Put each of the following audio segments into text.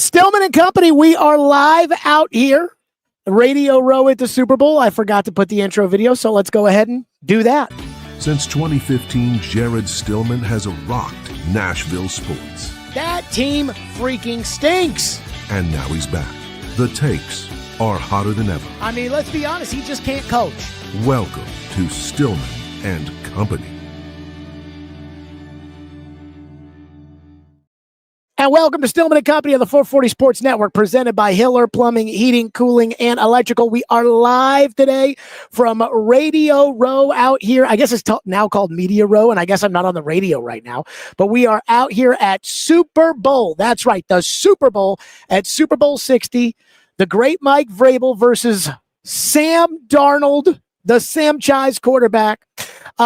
Stillman and Company, we are live out here. Radio Row at the Super Bowl. I forgot to put the intro video, so let's go ahead and do that. Since 2015, Jared Stillman has rocked Nashville sports. That team freaking stinks. And now he's back. The takes are hotter than ever. I mean, let's be honest, he just can't coach. Welcome to Stillman and Company. And welcome to Stillman and Company on the 440 Sports Network, presented by Hiller Plumbing, Heating, Cooling, and Electrical. We are live today from Radio Row out here. I guess it's now called Media Row, and I guess I'm not on the radio right now. But we are out here at Super Bowl. That's right, the Super Bowl at Super Bowl 60. The great Mike Vrabel versus Sam Darnold, the Sam Chi's quarterback.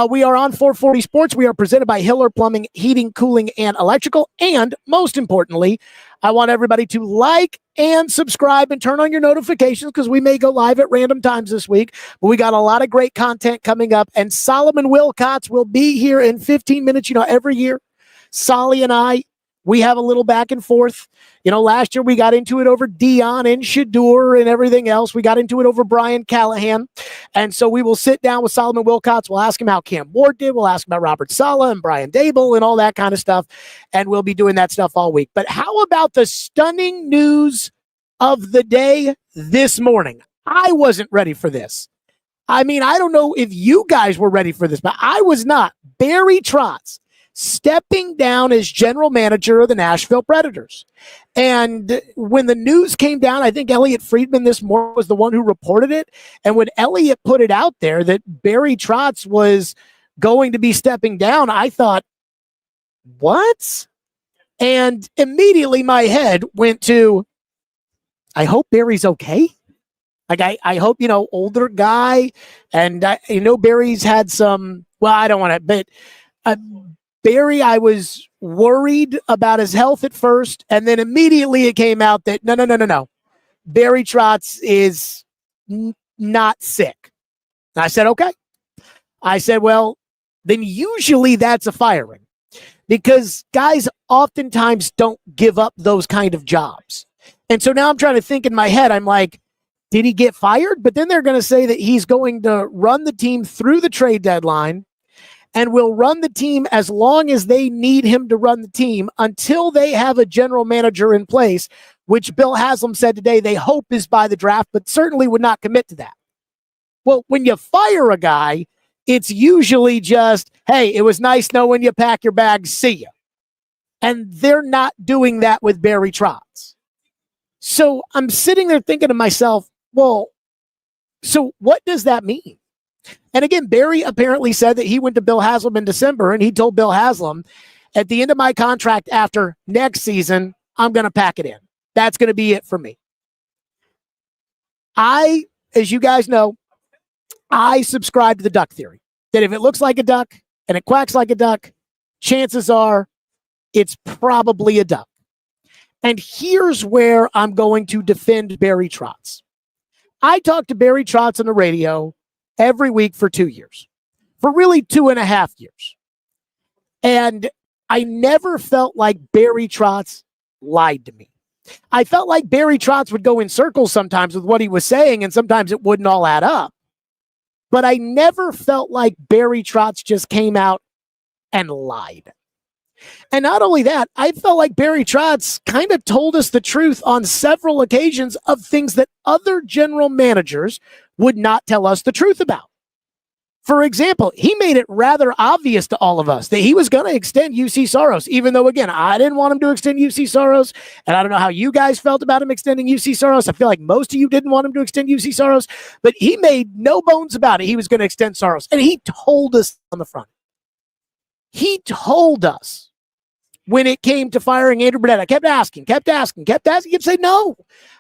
We are on 440 Sports. We are presented by Hiller Plumbing, Heating, Cooling, and Electrical. And most importantly, I want everybody to like and subscribe and turn on your notifications because we may go live at random times this week. But we got a lot of great content coming up. And Solomon Wilcox will be here in 15 minutes. You know, every year, Saleh and I, we have a little back and forth. You know, last year we got into it over Dion and Shador and everything else. We got into it over Brian Callahan. And so we will sit down with Solomon Wilcox. We'll ask him how Cam Ward did. We'll ask him about Robert Saleh and Brian Daboll and all that kind of stuff. And we'll be doing that stuff all week. But how about the stunning news of the day this morning? I wasn't ready for this. I mean, I don't know if you guys were ready for this, but I was not. Barry Trotz stepping down as general manager of the Nashville Predators. And when the news came down, I think Elliot Friedman this morning was the one who reported it. And when Elliot put it out there that Barry Trotz was going to be stepping down, I thought, what? And immediately my head went to, I hope Barry's okay. Like, I hope, you know, older guy. And Barry's had some, well, I don't want to, but Barry, I was worried about his health at first, and then immediately it came out that no. Barry Trotz is not sick. And I said, okay. I said, well, then usually that's a firing because guys oftentimes don't give up those kind of jobs. And so now I'm trying to think in my head, I'm like, did he get fired? But then they're going to say that he's going to run the team through the trade deadline and will run the team as long as they need him to run the team until they have a general manager in place, which Bill Haslam said today they hope is by the draft, but certainly would not commit to that. Well, when you fire a guy, it's usually just, hey, it was nice knowing you, pack your bags, see ya. And they're not doing that with Barry Trotz. So I'm sitting there thinking to myself, well, so what does that mean? And again, Barry apparently said that he went to Bill Haslam in December and he told Bill Haslam, at the end of my contract after next season, I'm going to pack it in. That's going to be it for me. As you guys know, I subscribe to the duck theory that if it looks like a duck and it quacks like a duck, chances are it's probably a duck. And here's where I'm going to defend Barry Trotz. I talked to Barry Trotz on the radio every week for 2 years, for really 2.5 years. And I never felt like Barry Trotz lied to me. I felt like Barry Trotz would go in circles sometimes with what he was saying, and sometimes it wouldn't all add up. But I never felt like Barry Trotz just came out and lied. And not only that, I felt like Barry Trotz kind of told us the truth on several occasions of things that other general managers would not tell us the truth about. For example, he made it rather obvious to all of us that he was going to extend UC Soros, even though, again, I didn't want him to extend UC Soros, and I don't know how you guys felt about him extending UC Soros. I feel like most of you didn't want him to extend UC Soros, but he made no bones about it. He was going to extend Soros, and he told us on the front. He told us when it came to firing Andrew Brunette. I kept asking. He'd say, no,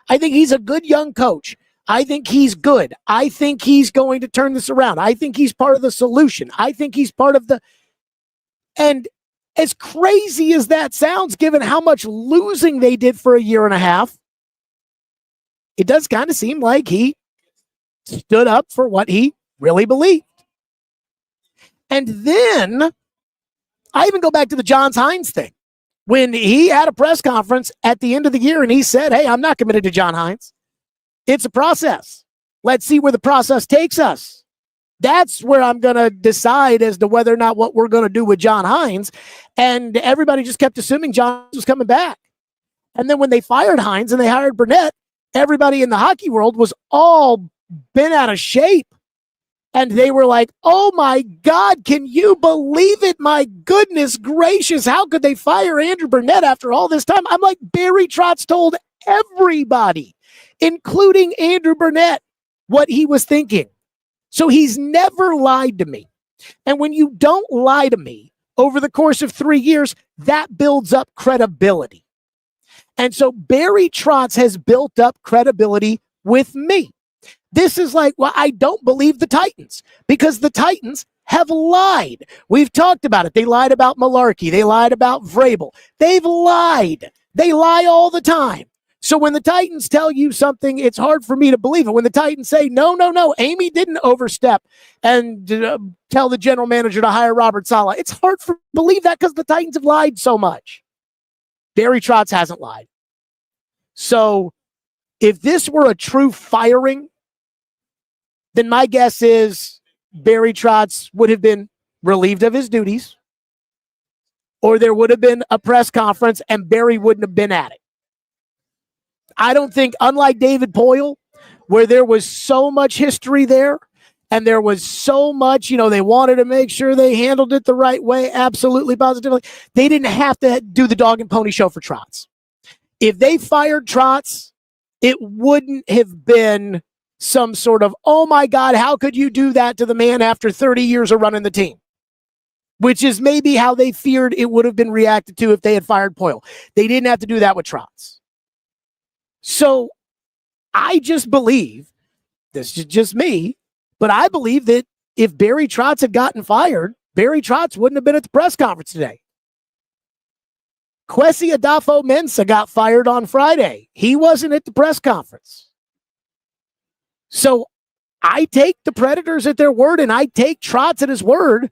I think he's a good young coach. I think he's good. I think he's going to turn this around. I think he's part of the solution. I think he's part of the... And as crazy as that sounds, given how much losing they did for 1.5 years, it does kind of seem like he stood up for what he really believed. And then I even go back to the Johns Hines thing. when he had a press conference at the end of the year and he said, hey, I'm not committed to John Hines. It's a process. Let's see where the process takes us. That's where I'm going to decide as to whether or not what we're going to do with John Hines. And everybody just kept assuming John was coming back. And then when they fired Hines and they hired Burnett, everybody in the hockey world was all bent out of shape. And they were like, oh my God, can you believe it? My goodness gracious, how could they fire Andrew Burnett after all this time? I'm like, Barry Trotz told everybody, including Andrew Burnett, what he was thinking. So he's never lied to me. And when you don't lie to me over the course of 3 years, that builds up credibility. And so Barry Trotz has built up credibility with me. This is like, well, I don't believe the Titans because the Titans have lied. We've talked about it. They lied about Malarkey. They lied about Vrabel. They've lied. They lie all the time. So when the Titans tell you something, it's hard for me to believe it. When the Titans say, no, Amy didn't overstep and tell the general manager to hire Robert Saleh, it's hard for me to believe that because the Titans have lied so much. Barry Trotz hasn't lied. So if this were a true firing, then my guess is Barry Trotz would have been relieved of his duties, or there would have been a press conference and Barry wouldn't have been at it. I don't think, unlike David Poyle, where there was so much history there and there was so much, they wanted to make sure they handled it the right way, absolutely, positively. They didn't have to do the dog and pony show for Trotz. If they fired Trotz, it wouldn't have been some sort of, oh my God, how could you do that to the man after 30 years of running the team? Which is maybe how they feared it would have been reacted to if they had fired Poyle. They didn't have to do that with Trotz. So I just believe, this is just me, but I believe that if Barry Trotz had gotten fired, Barry Trotz wouldn't have been at the press conference today. Kwesi Adolfo-Mensah got fired on Friday. He wasn't at the press conference. So I take the Predators at their word and I take Trotz at his word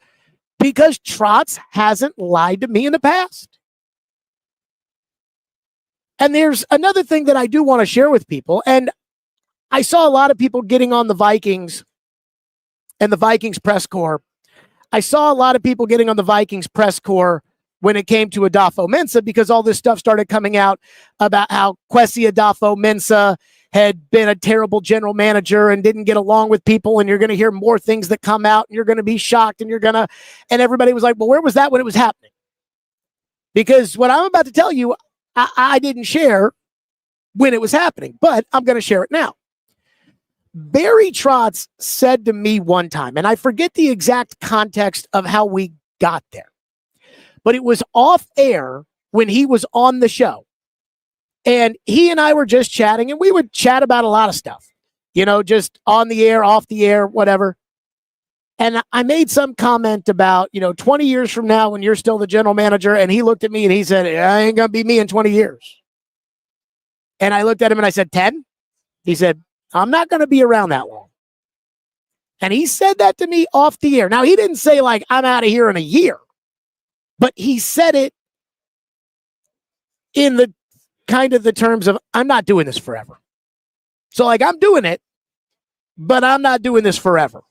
because Trotz hasn't lied to me in the past. And there's another thing that I do want to share with people. And I saw a lot of people getting on the Vikings and the Vikings press corps. I saw a lot of people getting on the Vikings press corps when it came to Adolfo-Mensah because all this stuff started coming out about how Kwesi Adolfo-Mensah had been a terrible general manager and didn't get along with people. And you're going to hear more things that come out and you're going to be shocked and and everybody was like, well, where was that when it was happening? Because what I'm about to tell you, I didn't share when it was happening, but I'm going to share it now. Barry Trotz said to me one time, and I forget the exact context of how we got there, but it was off air when he was on the show. And he and I were just chatting, and we would chat about a lot of stuff, just on the air, off the air, whatever. And I made some comment about, 20 years from now when you're still the general manager. And he looked at me and he said, I ain't going to be me in 20 years. And I looked at him and I said, 10? He said, I'm not going to be around that long. And he said that to me off the air. Now, he didn't say like, I'm out of here in a year, but he said it in the kind of the terms of, I'm not doing this forever. So like, I'm doing it, but I'm not doing this forever.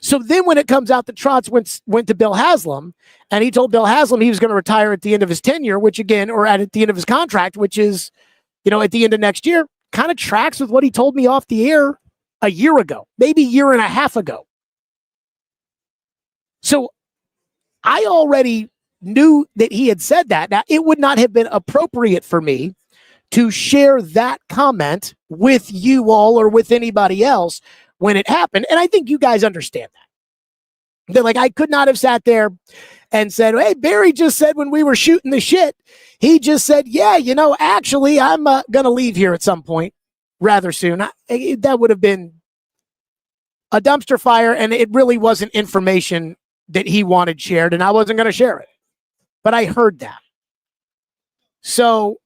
So then when it comes out that Trotz went to Bill Haslam and he told Bill Haslam he was going to retire at the end of his tenure, which again, or at the end of his contract, which is, at the end of next year, kind of tracks with what he told me off the air a year ago, maybe a year and a half ago. So I already knew that he had said that. Now, it would not have been appropriate for me to share that comment with you all or with anybody else when it happened. And I think you guys understand that. They're like, I could not have sat there and said, hey, Barry just said when we were shooting the shit, he just said, yeah, actually, I'm going to leave here at some point rather soon. That would have been a dumpster fire, and it really wasn't information that he wanted shared, and I wasn't going to share it. But I heard that. So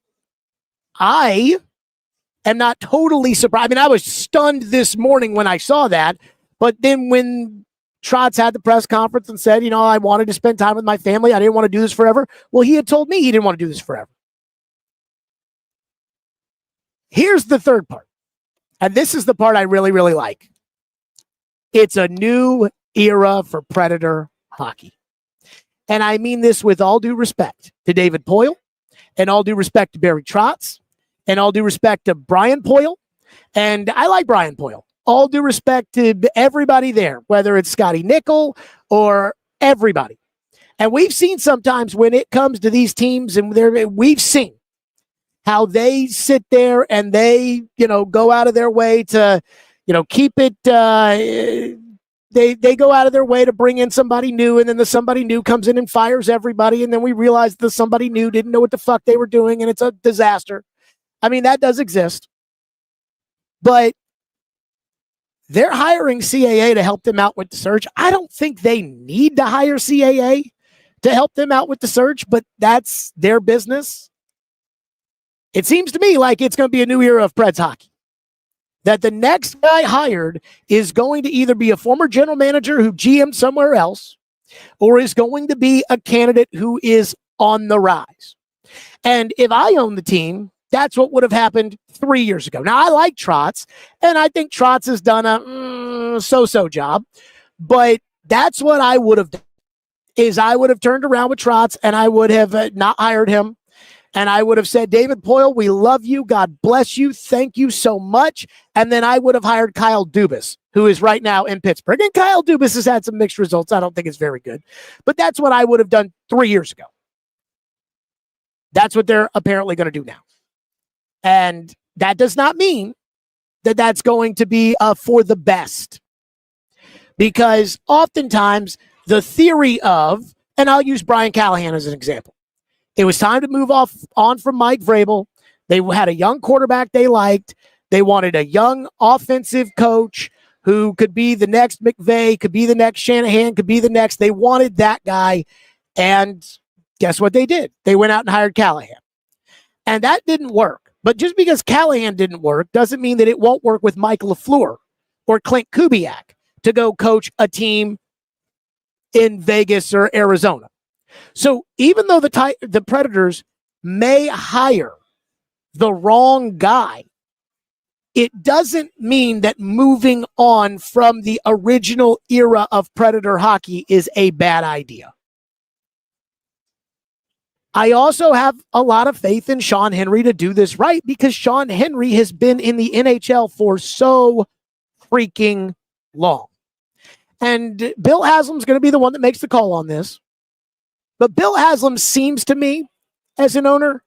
I am not totally surprised. I mean, I was stunned this morning when I saw that. But then when Trotz had the press conference and said, I wanted to spend time with my family. I didn't want to do this forever. Well, he had told me he didn't want to do this forever. Here's the third part. And this is the part I really, really like. It's a new era for Predator hockey. And I mean this with all due respect to David Poile, and all due respect to Barry Trotz, and all due respect to Brian Poile. And I like Brian Poile. All due respect to everybody there, whether it's Scotty Nickel or everybody. And we've seen sometimes when it comes to these teams, and we've seen how they sit there and they, go out of their way to, keep it. They go out of their way to bring in somebody new, and then the somebody new comes in and fires everybody, and then we realize the somebody new didn't know what the fuck they were doing, and it's a disaster. I mean, that does exist. But they're hiring CAA to help them out with the search. I don't think they need to hire CAA to help them out with the search, but that's their business. It seems to me like it's going to be a new era of Preds hockey. That the next guy hired is going to either be a former general manager who GM'd somewhere else, or is going to be a candidate who is on the rise. And if I own the team, that's what would have happened 3 years ago. Now, I like Trotz, and I think Trotz has done a so-so job, but that's what I would have done, is I would have turned around with Trotz, and I would have not hired him, and I would have said, David Poile, we love you. God bless you. Thank you so much. And then I would have hired Kyle Dubas, who is right now in Pittsburgh. And Kyle Dubas has had some mixed results. I don't think it's very good, but that's what I would have done 3 years ago. That's what they're apparently going to do now. And that does not mean that that's going to be for the best. Because oftentimes the theory of, and I'll use Brian Callahan as an example. It was time to move on from Mike Vrabel. They had a young quarterback they liked. They wanted a young offensive coach who could be the next McVay, could be the next Shanahan, could be the next. They wanted that guy. And guess what they did? They went out and hired Callahan. And that didn't work. But just because Callahan didn't work doesn't mean that it won't work with Mike LaFleur or Clint Kubiak to go coach a team in Vegas or Arizona. So even though the Predators may hire the wrong guy, it doesn't mean that moving on from the original era of Predator hockey is a bad idea. I also have a lot of faith in Sean Henry to do this right, because Sean Henry has been in the NHL for so freaking long. And Bill Haslam's going to be the one that makes the call on this. But Bill Haslam seems to me, as an owner,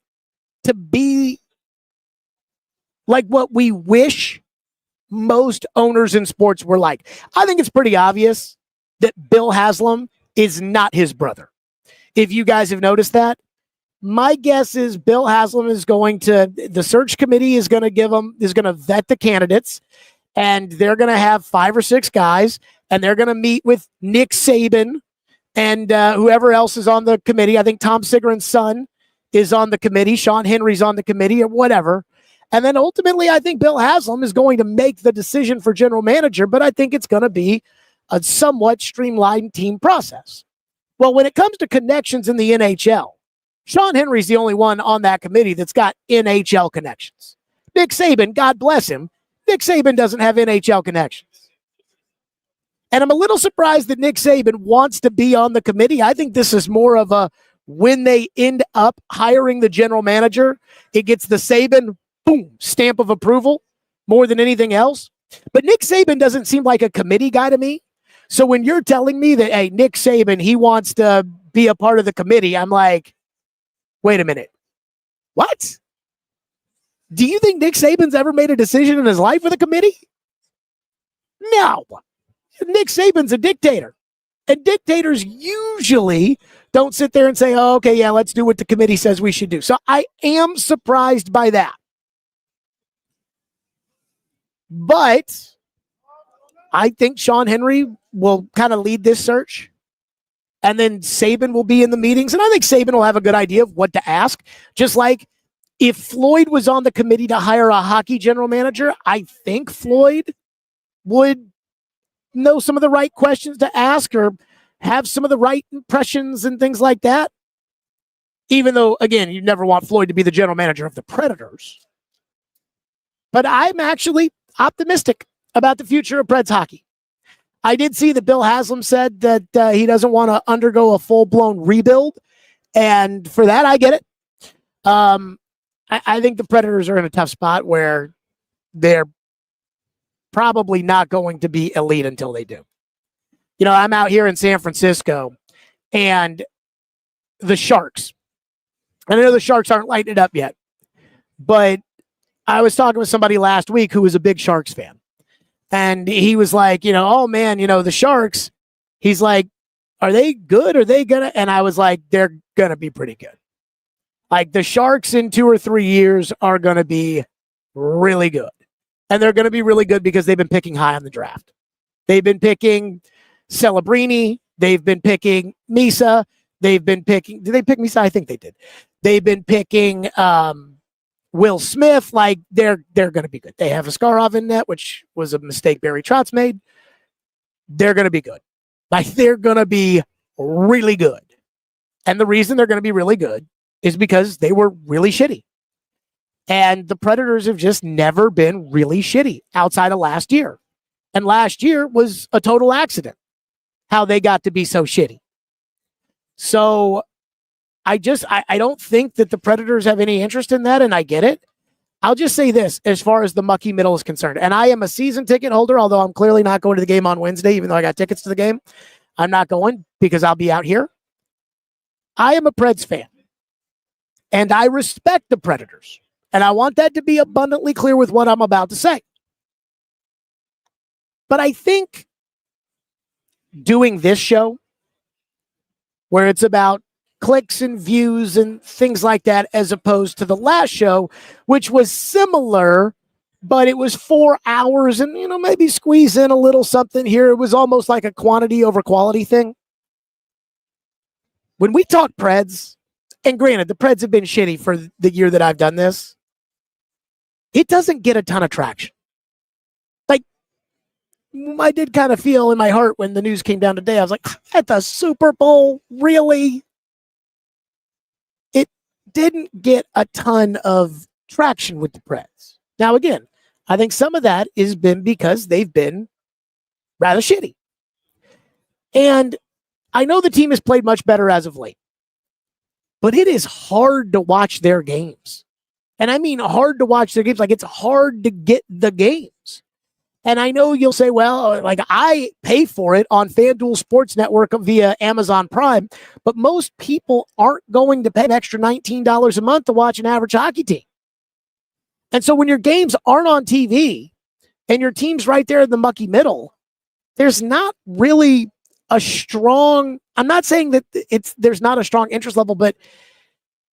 to be like what we wish most owners in sports were like. I think it's pretty obvious that Bill Haslam is not his brother. If you guys have noticed that, my guess is Bill Haslam is the search committee is going to vet the candidates, and they're going to have 5 or 6 guys, and they're going to meet with Nick Saban and whoever else is on the committee. I think Tom Sigurdson's son is on the committee. Sean Henry's on the committee, or whatever. And then ultimately, I think Bill Haslam is going to make the decision for general manager, but I think it's going to be a somewhat streamlined team process. Well, when it comes to connections in the NHL, Sean Henry's the only one on that committee that's got NHL connections. Nick Saban, God bless him, Nick Saban doesn't have NHL connections. And I'm a little surprised that Nick Saban wants to be on the committee. I think this is more of a, when they end up hiring the general manager, it gets the Saban, boom, stamp of approval more than anything else. But Nick Saban doesn't seem like a committee guy to me. So when you're telling me that, hey, Nick Saban, he wants to be a part of the committee, I'm like, wait a minute. What? Do you think Nick Saban's ever made a decision in his life with a committee? No. Nick Saban's a dictator. And dictators usually don't sit there and say, oh, okay, yeah, let's do what the committee says we should do. So I am surprised by that. But I think Sean Henry will kind of lead this search. And then Saban will be in the meetings. And I think Saban will have a good idea of what to ask. Just like if Floyd was on the committee to hire a hockey general manager, I think Floyd would know some of the right questions to ask or have some of the right impressions and things like that. Even though, again, you never want Floyd to be the general manager of the Predators. But I'm actually optimistic about the future of Preds hockey. I did see that Bill Haslam said that he doesn't want to undergo a full-blown rebuild. And for that, I get it. I think the Predators are in a tough spot where they're probably not going to be elite until they do. You know, I'm out here in San Francisco, and the Sharks. I know the Sharks aren't lighting it up yet, but I was talking with somebody last week who was a big Sharks fan. And he was like, you know, oh man, you know, the Sharks, he's like, are they good? Are they gonna? And I was like, they're gonna be pretty good. Like the Sharks in 2 or 3 years are gonna be really good. And they're gonna be really good because they've been picking high on the draft. They've been picking Celebrini. They've been picking Misa. They've been picking, did they pick Misa? I think they did. They've been picking Will Smith. Like they're going to be good. They have Askarov in net, which was a mistake Barry Trotz made. They're going to be good. Like they're going to be really good. And the reason they're going to be really good is because they were really shitty. And the Predators have just never been really shitty outside of last year. And last year was a total accident how they got to be so shitty. So I don't think that the Predators have any interest in that, and I get it. I'll just say this as far as the mucky middle is concerned. And I am a season ticket holder, although I'm clearly not going to the game on Wednesday, even though I got tickets to the game. I'm not going because I'll be out here. I am a Preds fan, and I respect the Predators. And I want that to be abundantly clear with what I'm about to say. But I think doing this show, where it's about clicks and views and things like that, as opposed to the last show, which was similar, but it was 4 hours and, you know, maybe squeeze in a little something here. It was almost like a quantity over quality thing. When we talk Preds, and granted, the Preds have been shitty for the year that I've done this, it doesn't get a ton of traction. Like, I did kind of feel in my heart when the news came down today. I was like, at the Super Bowl, really? It didn't get a ton of traction with the Preds. Now, again, I think some of that has been because they've been rather shitty. And I know the team has played much better as of late, but it is hard to watch their games. And I mean hard to watch their games. Like, it's hard to get the games. And I know you'll say, well, like I pay for it on FanDuel Sports Network via Amazon Prime, but most people aren't going to pay an extra $19 a month to watch an average hockey team. And so when your games aren't on TV and your team's right there in the mucky middle, there's not really a strong, I'm not saying that there's not a strong interest level, but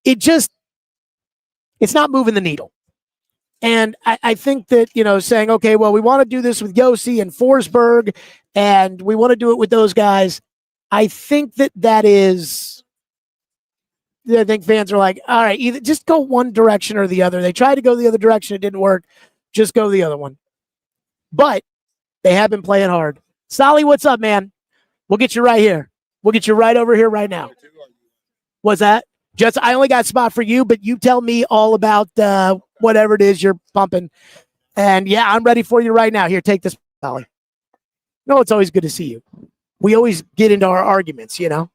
it's not moving the needle. And I think that, you know, saying, okay, well, we want to do this with Yossi and Forsberg, and we want to do it with those guys. I think that is, I think fans are like, all right, either just go one direction or the other. They tried to go the other direction. It didn't work. Just go the other one. But they have been playing hard. Saleh, what's up, man? We'll get you right here. We'll get you right over here right now. What's that? Just, I only got a spot for you, but you tell me all about whatever it is you're pumping. And yeah, I'm ready for you right now. Here, take this, Saleh. No, it's always good to see you. We always get into our arguments, you know.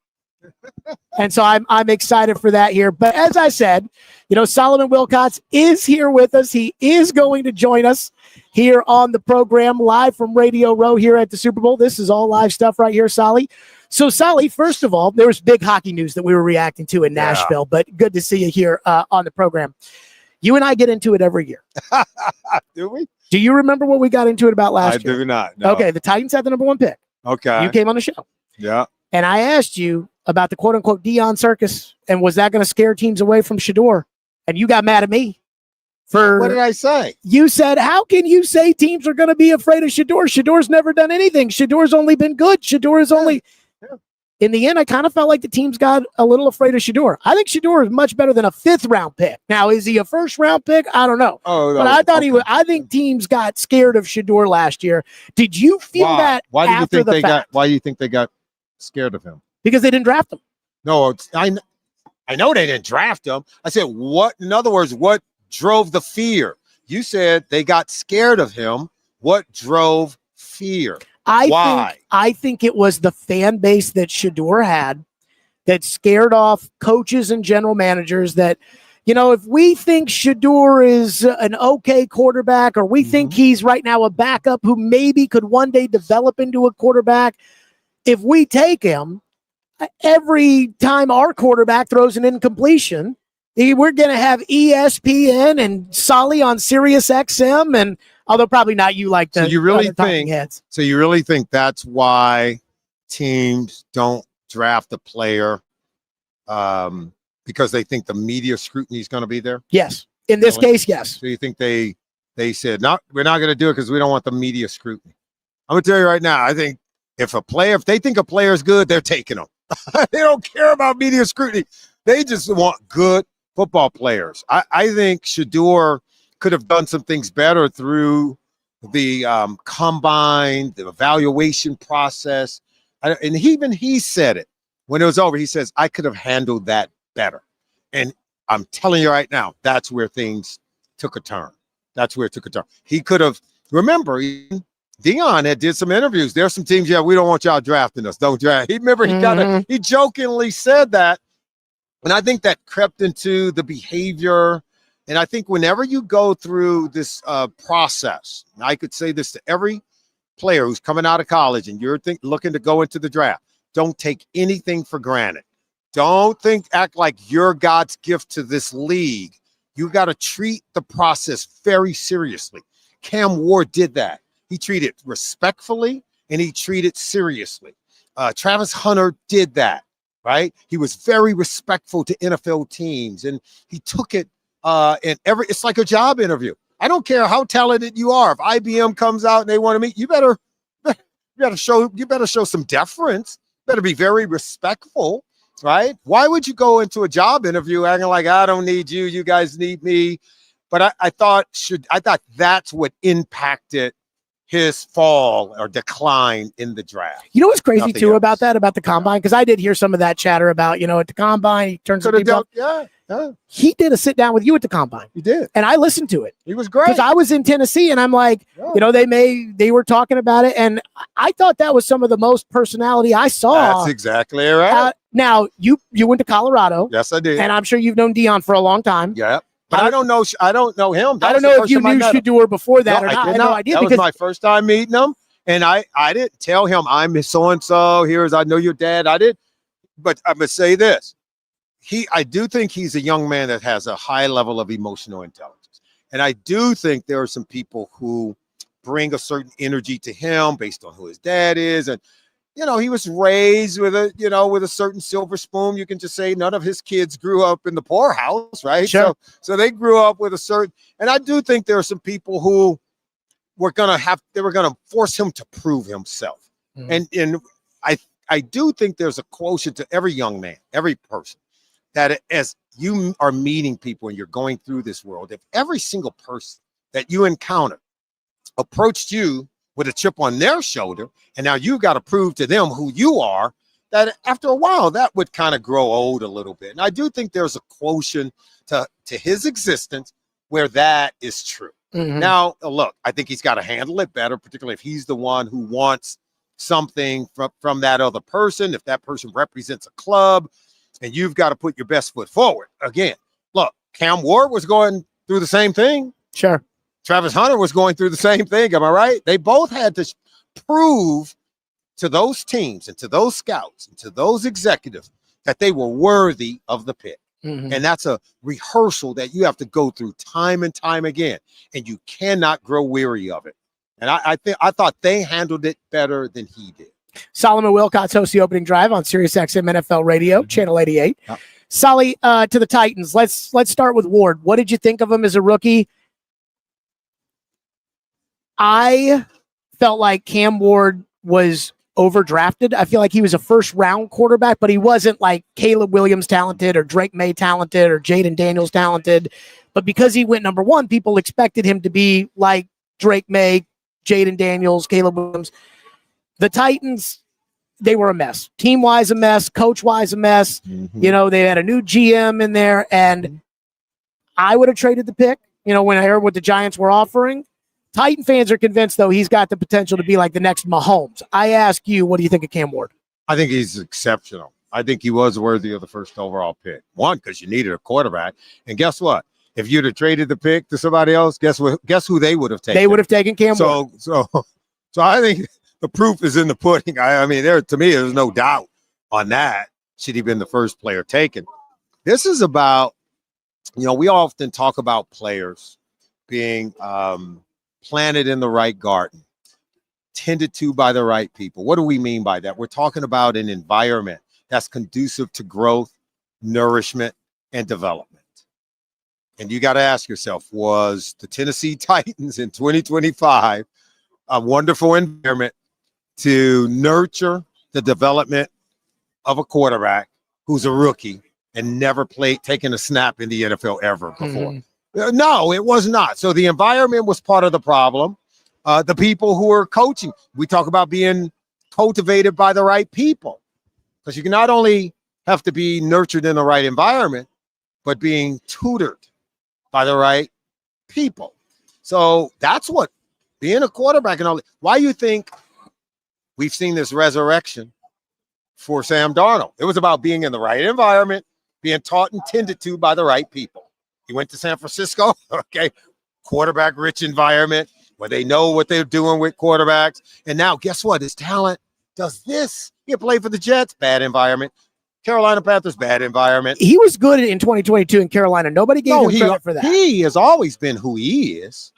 And so I'm excited for that here. But as I said, you know, Solomon Wilcox is here with us. He is going to join us here on the program live from Radio Row here at the Super Bowl. This is all live stuff right here, Saleh. So, Saleh, first of all, there was big hockey news that we were reacting to in Nashville, but good to see you here on the program. You and I get into it every year. Do we? Do you remember what we got into it about last year? I do not. No. Okay, the Titans had the number 1 pick. Okay. You came on the show. Yeah. And I asked you about the quote-unquote Dion circus, and was that going to scare teams away from Shedeur? And you got mad at me. What did I say? You said, how can you say teams are going to be afraid of Shedeur? Shedeur's never done anything. Shedeur's only been good. Shedeur is only... in the end, I kind of felt like the teams got a little afraid of Shedeur. I think Shedeur is much better than a 5th-round pick. Now, is he a 1st-round pick? I don't know. Oh, no. But I thought he was. I think teams got scared of Shedeur last year. Did you feel that Why do you after think the they fact? Why do you think they got scared of him? Because they didn't draft him. No, I know they didn't draft him. I said, what? In other words, what drove the fear? You said they got scared of him. What drove fear? I think it was the fan base that Shedeur had that scared off coaches and general managers that, if we think Shedeur is an okay quarterback, or we think he's right now a backup who maybe could one day develop into a quarterback, if we take him, every time our quarterback throws an incompletion, we're going to have ESPN and Saleh on SiriusXM, and although probably not you like the so you really talking heads. So you really think that's why teams don't draft a player because they think the media scrutiny is going to be there? Yes. In this case, yes. So you think they said, no, we're not going to do it because we don't want the media scrutiny. I'm going to tell you right now, I think if they think a player is good, they're taking them. They don't care about media scrutiny. They just want good football players. I think Shedeur could have done some things better through the combine, the evaluation process. And even he said it when it was over. He says, I could have handled that better. And I'm telling you right now, that's where things took a turn. That's where it took a turn. He could have, remember, Dion had did some interviews. There's some teams, we don't want y'all drafting us. Don't draft. He jokingly said that. And I think that crept into the behavior. And I think whenever you go through this process, and I could say this to every player who's coming out of college and you're looking to go into the draft, don't take anything for granted. Don't act like you're God's gift to this league. You got to treat the process very seriously. Cam Ward did that. He treated respectfully and he treated seriously. Travis Hunter did that. Right? He was very respectful to NFL teams, and he took it it's like a job interview. I don't care how talented you are. If IBM comes out and they want to meet, you better show some deference. Better be very respectful, right? Why would you go into a job interview acting like I don't need you, you guys need me? But I thought that's what impacted his fall or decline in the draft. You know what's crazy Nothing too else. about that, about the combine? Because I did hear some of that chatter about, at the combine, he turns to people. Yeah. He did a sit down with you at the combine. He did. And I listened to it. He was great. Because I was in Tennessee and I'm like, they were talking about it. And I thought that was some of the most personality I saw. That's exactly right. Now, you went to Colorado. Yes, I did. And I'm sure you've known Dion for a long time. Yeah. But I don't know him. I don't know if you knew Shedeur before that or not. I had no idea. That was my first time meeting him. And I didn't tell him I'm so-and-so. I know your dad. I did. But I'm going to say this. I do think he's a young man that has a high level of emotional intelligence. And I do think there are some people who bring a certain energy to him based on who his dad is. And, he was raised with a certain silver spoon. You can just say none of his kids grew up in the poorhouse, right? Sure. So they grew up with a certain, and I do think there are some people who were going to force him to prove himself. And I do think there's a quotient to every young man, every person, that as you are meeting people and you're going through this world, if every single person that you encounter approached you with a chip on their shoulder, and now you've got to prove to them who you are, that after a while, that would kind of grow old a little bit. And I do think there's a quotient to his existence where that is true. Now, look, I think he's got to handle it better, particularly if he's the one who wants something from that other person, if that person represents a club, and you've got to put your best foot forward. Again, look, Cam Ward was going through the same thing. Sure. Travis Hunter was going through the same thing. Am I right? They both had to prove to those teams and to those scouts and to those executives that they were worthy of the pick. And that's a rehearsal that you have to go through time and time again, and you cannot grow weary of it. And I thought they handled it better than he did. Solomon Wilcox hosts the opening drive on SiriusXM NFL Radio, Channel 88. Saleh, to the Titans. Let's start with Ward. What did you think of him as a rookie? I felt like Cam Ward was overdrafted. I feel like he was a first-round quarterback, but he wasn't like Caleb Williams talented or Drake May talented or Jaden Daniels talented. But because he went number one, people expected him to be like Drake May, Jaden Daniels, Caleb Williams. The Titans, they were a mess. Team-wise a mess, coach-wise a mess. Mm-hmm. You know, they had a new GM in there, and I would have traded the pick, you know, when I heard what the Giants were offering. Titan fans are convinced, though, he's got the potential to be like the next Mahomes. I ask you, what do you think of Cam Ward? I think he's exceptional. I think he was worthy of the first overall pick. One, because you needed a quarterback. And guess what? If you'd have traded the pick to somebody else, guess who they would have taken? They would have taken Cam Ward. So I think the proof is in the pudding. I mean, to me, there's no doubt on that. Should he have been the first player taken? This is about, you know, we often talk about players being planted in the right garden, tended to by the right people. What do we mean by that? We're talking about an environment that's conducive to growth, nourishment, and development. And you got to ask yourself, was the Tennessee Titans in 2025 a wonderful environment to nurture the development of a quarterback who's a rookie and never taken a snap in the NFL ever before? Mm-hmm. No, it was not. So the environment was part of the problem. The people who are coaching, we talk about being cultivated by the right people, because you can not only have to be nurtured in the right environment, but being tutored by the right people. So that's what being a quarterback and all. Why you think we've seen this resurrection for Sam Darnold? It was about being in the right environment, being taught and tended to by the right people. He went to San Francisco, okay, quarterback-rich environment where they know what they're doing with quarterbacks. And now, guess what? His talent does this. He played for the Jets, bad environment. Carolina Panthers, bad environment. He was good in 2022 in Carolina. Nobody gave him credit for that. He has always been who he is.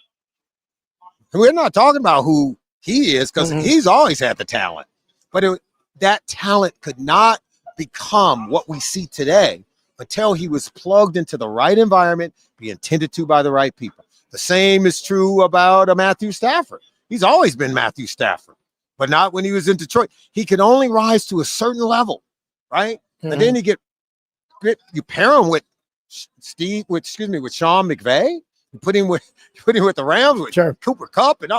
And we're not talking about who he is, because he's always had the talent. But that talent could not become what we see today until he was plugged into the right environment, being tended to by the right people. The same is true about a Matthew Stafford. He's always been Matthew Stafford, but not when he was in Detroit. He could only rise to a certain level, right? And then you pair him with Sean McVay, you put him with the Rams with Cooper Kupp and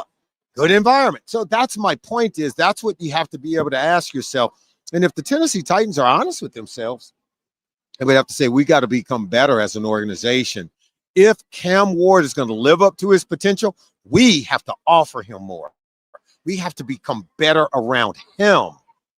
good environment. So that's my point, is that's what you have to be able to ask yourself. And if the Tennessee Titans are honest with themselves, they would have to say, we got to become better as an organization. If Cam Ward is going to live up to his potential, we have to offer him more. We have to become better around him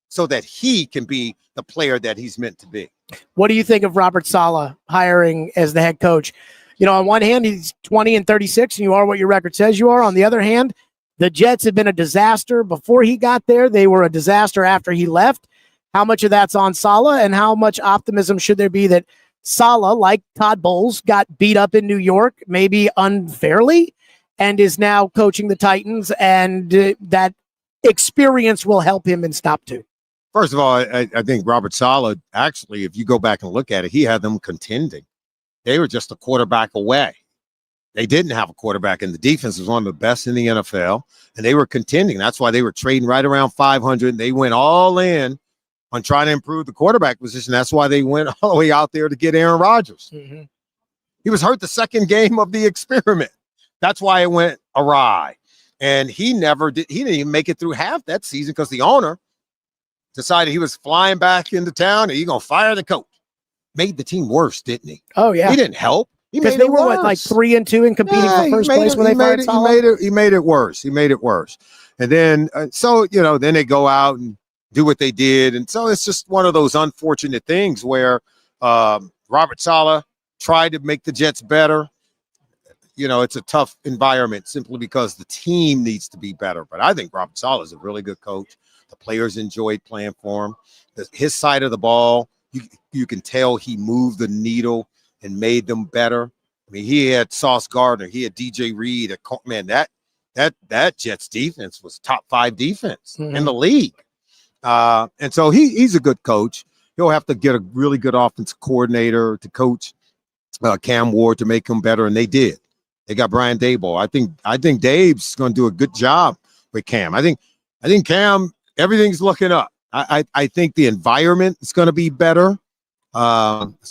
so that he can be the player that he's meant to be. What do you think of Robert Saleh hiring as the head coach? You know, on one hand, he's 20-36, and you are what your record says you are. On the other hand, the Jets have been a disaster before he got there. They were a disaster after he left. How much of that's on Saleh, and how much optimism should there be that Saleh, like Todd Bowles, got beat up in New York, maybe unfairly, and is now coaching the Titans, and that experience will help him in stop two? First of all, I think Robert Saleh, actually, if you go back and look at it, he had them contending. They were just a quarterback away. They didn't have a quarterback, and the defense was one of the best in the NFL, and they were contending. That's why they were trading right around 500. They went all in on trying to improve the quarterback position. That's why they went all the way out there to get Aaron Rodgers. He was hurt the second game of the experiment. That's why it went awry. And he didn't even make it through half that season, because the owner decided he was flying back into town and he's going to fire the coach. Made the team worse, didn't he? Oh, yeah. He didn't help. Because they were like 3-2 and competing for first place when they fired Saleh. He made it worse. And then, then they go out and do what they did. And so it's just one of those unfortunate things where Robert Saleh tried to make the Jets better. You know, it's a tough environment simply because the team needs to be better. But I think Robert Saleh is a really good coach. The players enjoyed playing for him. His side of the ball, you can tell he moved the needle and made them better. I mean, he had Sauce Gardner, he had DJ Reed. Man, that Jets defense was top 5 defense in the league. And so he's a good coach. He'll have to get a really good offensive coordinator to coach Cam Ward to make him better, and they did. They got Brian Daboll. I think Dave's going to do a good job with Cam. I think Cam everything's looking up. I think the environment is going to be better.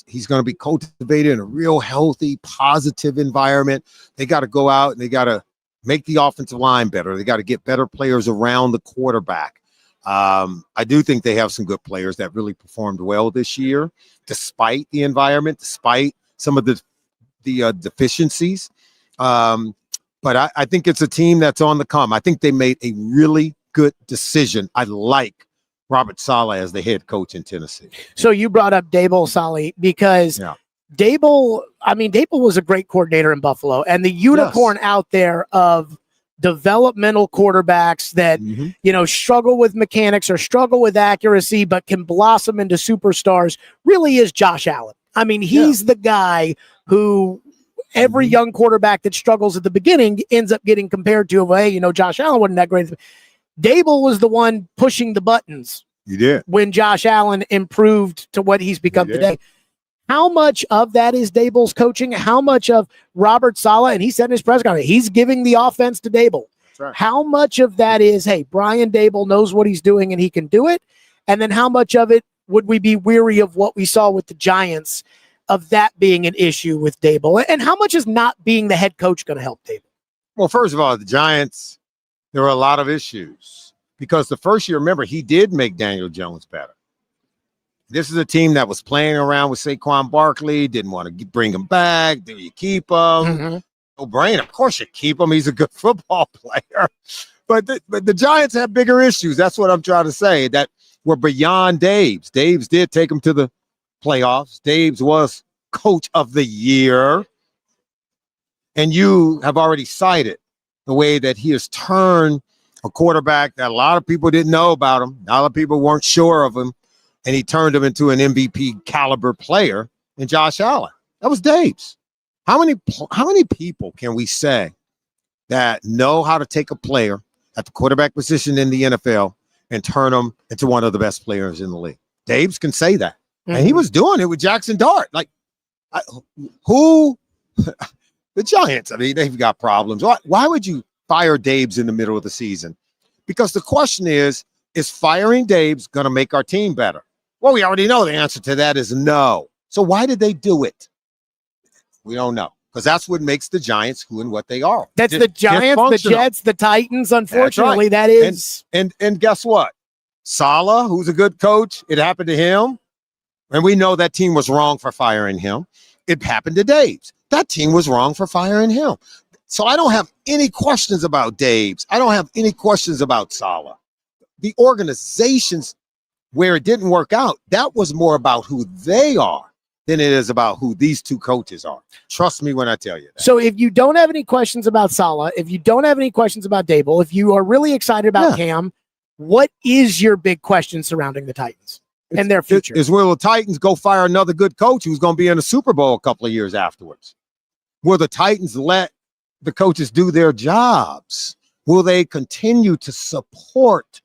He's going to be cultivated in a real healthy, positive environment. They got to go out and they got to make the offensive line better. They got to get better players around the quarterback. I do think they have some good players that really performed well this year, despite the environment, despite some of the deficiencies. But I think it's a team that's on the come. I think they made a really good decision. I like Robert Saleh as the head coach in Tennessee. So you brought up Daboll, Saleh, because Daboll was a great coordinator in Buffalo, and the unicorn out there of developmental quarterbacks that, struggle with mechanics or struggle with accuracy, but can blossom into superstars really is Josh Allen. I mean, he's the guy who every young quarterback that struggles at the beginning ends up getting compared to, hey, Josh Allen wasn't that great. Daboll was the one pushing the buttons. You did. When Josh Allen improved to what he's become today. How much of that is Daboll's coaching? How much of Robert Saleh, and he said in his press conference, he's giving the offense to Daboll. Right. How much of that is, hey, Brian Daboll knows what he's doing and he can do it? And then how much of it would we be weary of what we saw with the Giants, of that being an issue with Daboll? And how much is not being the head coach going to help Daboll? Well, first of all, the Giants, there were a lot of issues because the first year, remember, he did make Daniel Jones better. This is a team that was playing around with Saquon Barkley, didn't want to bring him back. Do you keep him? No brainer. Of course you keep him. He's a good football player. But the Giants have bigger issues. That's what I'm trying to say, that were beyond Daboll. Daboll did take him to the playoffs. Daboll was coach of the year. And you have already cited the way that he has turned a quarterback that a lot of people didn't know about him. A lot of people weren't sure of him. And he turned him into an MVP caliber player in Josh Allen. That was Daboll. How many people can we say that know how to take a player at the quarterback position in the NFL and turn him into one of the best players in the league? Daboll can say that. And he was doing it with Jackson Dart. Like, the Giants, I mean, they've got problems. Why would you fire Daboll in the middle of the season? Because the question is firing Daboll going to make our team better? Well, we already know the answer to that is no. So why did they do it? We don't know, because that's what makes the Giants who and what they are. That's the Giants, the Jets, the Titans. Unfortunately, that is. And guess what? Saleh, who's a good coach, it happened to him. And we know that team was wrong for firing him. It happened to Daboll. That team was wrong for firing him. So I don't have any questions about Daboll. I don't have any questions about Saleh. The organizations where it didn't work out, that was more about who they are than it is about who these two coaches are. Trust me when I tell you that. So if you don't have any questions about Saleh, if you don't have any questions about Daboll, if you are really excited about Cam, what is your big question surrounding the Titans and their future? Will the Titans go fire another good coach who's going to be in the Super Bowl a couple of years afterwards? Will the Titans let the coaches do their jobs? Will they continue to support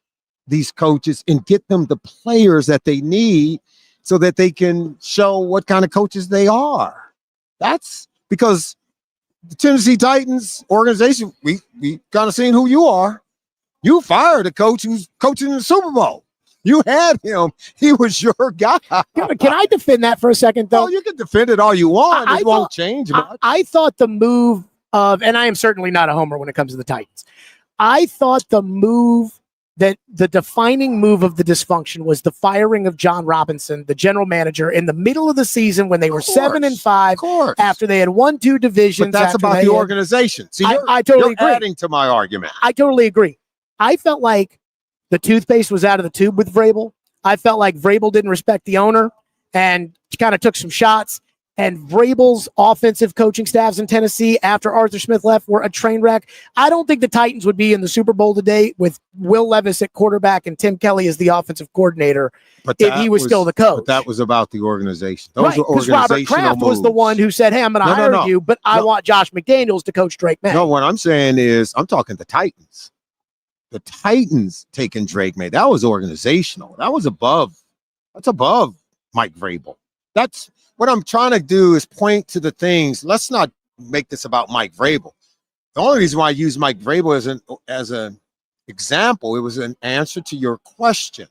these coaches and get them the players that they need so that they can show what kind of coaches they are? That's because the Tennessee Titans organization, we kind of seen who you are. You fired a coach who's coaching in the Super Bowl. You had him. He was your guy. Can I defend that for a second, though? Oh, you can defend it all you want. It won't change much. I thought the move of, and I am certainly not a homer when it comes to the Titans, I thought the move that the defining move of the dysfunction was the firing of John Robinson, the general manager, in the middle of the season when they were 7-5, after they had won 2 divisions. But that's about the organization. See, I totally agree. Adding to my argument. I totally agree. I felt like the toothpaste was out of the tube with Vrabel. I felt like Vrabel didn't respect the owner and kind of took some shots. And Vrabel's offensive coaching staffs in Tennessee after Arthur Smith left were a train wreck. I don't think the Titans would be in the Super Bowl today with Will Levis at quarterback and Tim Kelly as the offensive coordinator if he was still the coach. But that was about the organization. Those were organizational Robert Kraft moves. was the one who said, hey, I'm going to hire you, but I want Josh McDaniels to coach Drake May. No, what I'm saying is I'm talking the Titans. The Titans taking Drake May. That was organizational. That was above. That's above Mike Vrabel. That's what I'm trying to do is point to the things. Let's not make this about Mike Vrabel. The only reason why I use Mike Vrabel as example. It was an answer to your question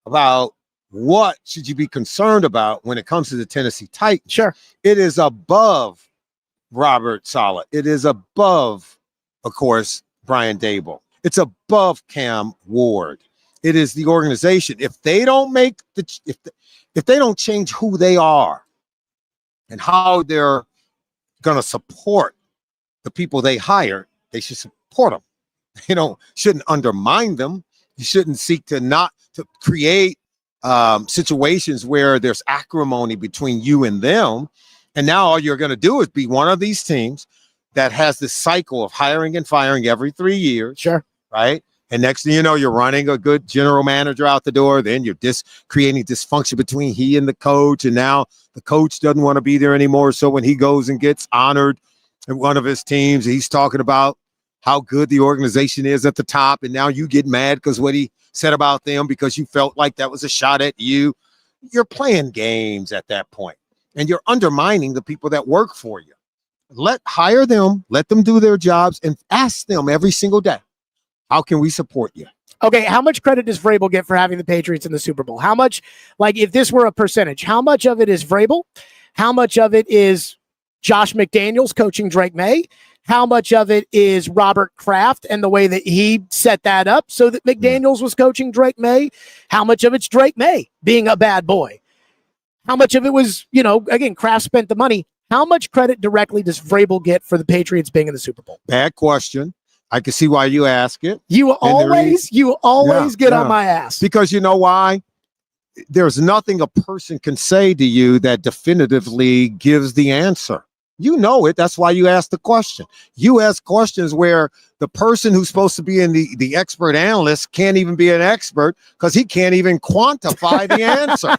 about what should you be concerned about when it comes to the Tennessee Titans. Sure. It is above Robert Saleh. It is above, of course, Brian Daboll. It's above Cam Ward. It is the organization. If they don't make if they don't change who they are and how they're going to support the people they hire, they should support them. Shouldn't undermine them. You shouldn't seek to create situations where there's acrimony between you and them. And now all you're going to do is be one of these teams that has this cycle of hiring and firing every 3 years. Sure. Right. And next thing you know, you're running a good general manager out the door. Then you're creating dysfunction between he and the coach. And now the coach doesn't want to be there anymore. So when he goes and gets honored in one of his teams, he's talking about how good the organization is at the top. And now you get mad because what he said about them because you felt like that was a shot at you. You're playing games at that point, and you're undermining the people that work for you. Hire them, let them do their jobs, and ask them every single day, how can we support you? Okay, how much credit does Vrabel get for having the Patriots in the Super Bowl? How much, like if this were a percentage, how much of it is Vrabel? How much of it is Josh McDaniels coaching Drake May? How much of it is Robert Kraft and the way that he set that up so that McDaniels was coaching Drake May? How much of it's Drake May being a bad boy? How much of it was, again, Kraft spent the money. How much credit directly does Vrabel get for the Patriots being in the Super Bowl? Bad question. I can see why you ask it. You always get on my ass. Because you know why? There's nothing a person can say to you that definitively gives the answer. You know it. That's why you ask the question. You ask questions where the person who's supposed to be in the expert analyst can't even be an expert because he can't even quantify the answer.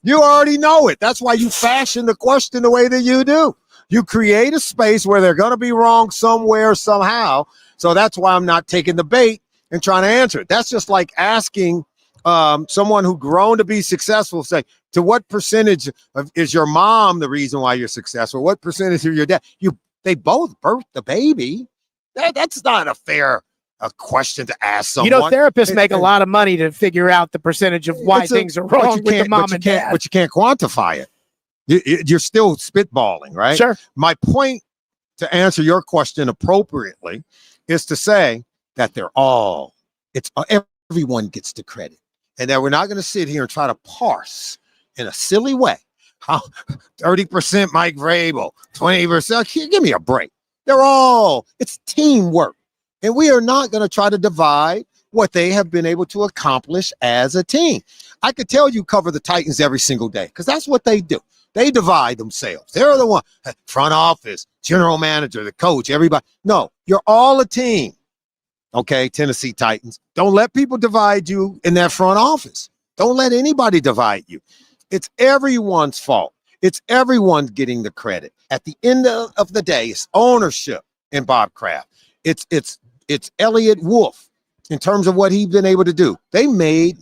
You already know it. That's why you fashion the question the way that you do. You create a space where they're going to be wrong somewhere, somehow. So that's why I'm not taking the bait and trying to answer it. That's just like asking someone who grown to be successful, say, to what percentage is your mom the reason why you're successful? What percentage of your dad? They both birthed the baby. That's not a fair question to ask someone. Therapists make a lot of money to figure out the percentage of why things are wrong with the mom and dad. But you can't quantify it. You're still spitballing, right? Sure. My point to answer your question appropriately is to say that everyone gets the credit. And that we're not going to sit here and try to parse in a silly way how 30% Mike Vrabel, 20%. Give me a break. It's teamwork. And we are not going to try to divide what they have been able to accomplish as a team. I could tell you cover the Titans every single day because that's what they do. They divide themselves. They're the one, front office, general manager, the coach, everybody. No, you're all a team. Okay, Tennessee Titans. Don't let people divide you in that front office. Don't let anybody divide you. It's everyone's fault. It's everyone getting the credit. At the end of the day, it's ownership and Bob Kraft. It's Elliott Wolf in terms of what he's been able to do. They made